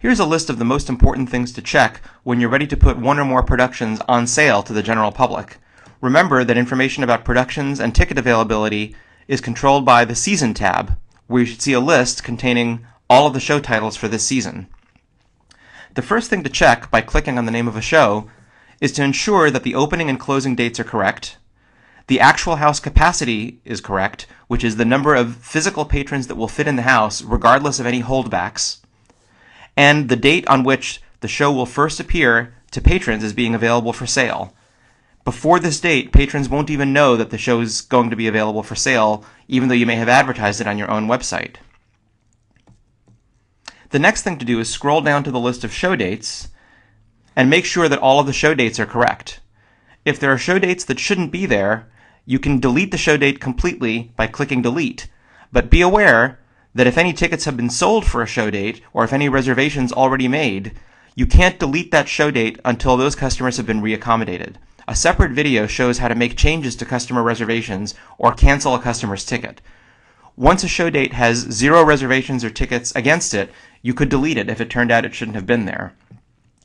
Here's a list of the most important things to check when you're ready to put one or more productions on sale to the general public. Remember that information about productions and ticket availability is controlled by the Season tab, where you should see a list containing all of the show titles for this season. The first thing to check by clicking on the name of a show is to ensure that the opening and closing dates are correct, the actual house capacity is correct, which is the number of physical patrons that will fit in the house regardless of any holdbacks, and the date on which the show will first appear to patrons as being available for sale. Before this date, patrons won't even know that the show is going to be available for sale, even though you may have advertised it on your own website. The next thing to do is scroll down to the list of show dates and make sure that all of the show dates are correct. If there are show dates that shouldn't be there, you can delete the show date completely by clicking delete. But be aware that if any tickets have been sold for a show date, or if any reservations already made, you can't delete that show date until those customers have been reaccommodated. A separate video shows how to make changes to customer reservations or cancel a customer's ticket. Once a show date has 0 reservations or tickets against it, you could delete it if it turned out it shouldn't have been there.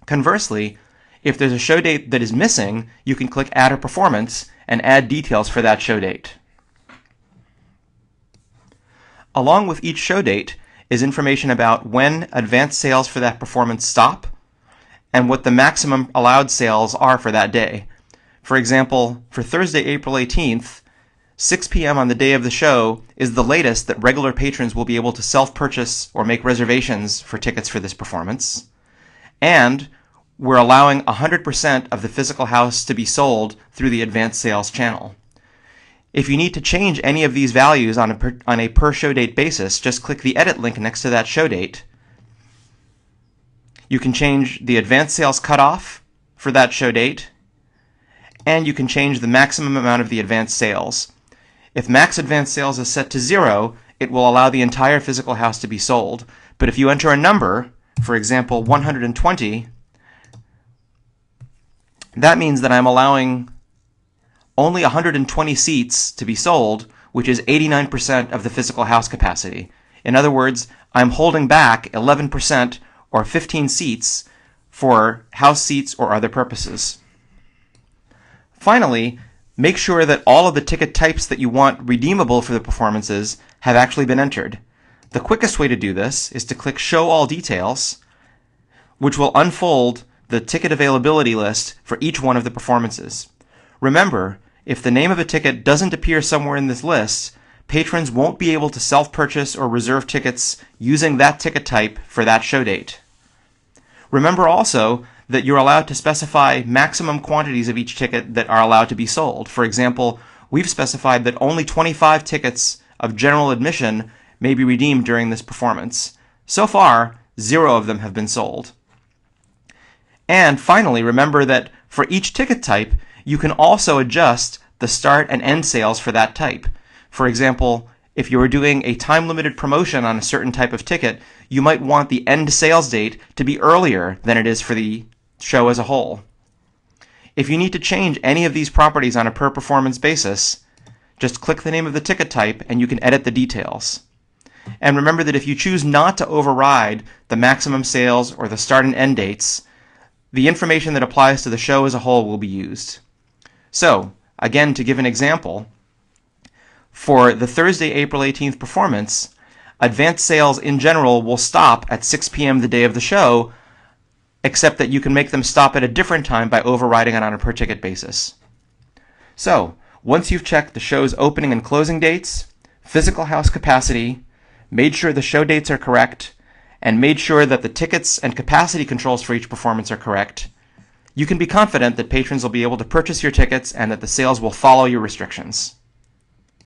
Conversely, if there's a show date that is missing, you can click Add a Performance and add details for that show date. Along with each show date is information about when advanced sales for that performance stop and what the maximum allowed sales are for that day. For example, for Thursday, April 18th, 6 p.m. on the day of the show is the latest that regular patrons will be able to self-purchase or make reservations for tickets for this performance. And we're allowing 100% of the physical house to be sold through the advanced sales channel. If you need to change any of these values on a per show date basis, just click the edit link next to that show date. You can change the advanced sales cutoff for that show date, and you can change the maximum amount of the advanced sales. If max advanced sales is set to 0, it will allow the entire physical house to be sold. But if you enter a number, for example 120, that means that I'm allowing only 120 seats to be sold, which is 89% of the physical house capacity. In other words, I'm holding back 11% or 15 seats for house seats or other purposes. Finally, make sure that all of the ticket types that you want redeemable for the performances have actually been entered. The quickest way to do this is to click Show All Details, which will unfold the ticket availability list for each one of the performances. Remember, if the name of a ticket doesn't appear somewhere in this list, patrons won't be able to self-purchase or reserve tickets using that ticket type for that show date. Remember also that you're allowed to specify maximum quantities of each ticket that are allowed to be sold. For example, we've specified that only 25 tickets of general admission may be redeemed during this performance. So far, 0 of them have been sold. And finally, remember that for each ticket type, you can also adjust the start and end sales for that type. For example, if you were doing a time-limited promotion on a certain type of ticket, you might want the end sales date to be earlier than it is for the show as a whole. If you need to change any of these properties on a per-performance basis, just click the name of the ticket type and you can edit the details. And remember that if you choose not to override the maximum sales or the start and end dates, the information that applies to the show as a whole will be used. So, again, to give an example, for the Thursday, April 18th performance, advanced sales in general will stop at 6 p.m. the day of the show, except that you can make them stop at a different time by overriding it on a per ticket basis. So, once you've checked the show's opening and closing dates, physical house capacity, made sure the show dates are correct, and made sure that the tickets and capacity controls for each performance are correct, you can be confident that patrons will be able to purchase your tickets and that the sales will follow your restrictions.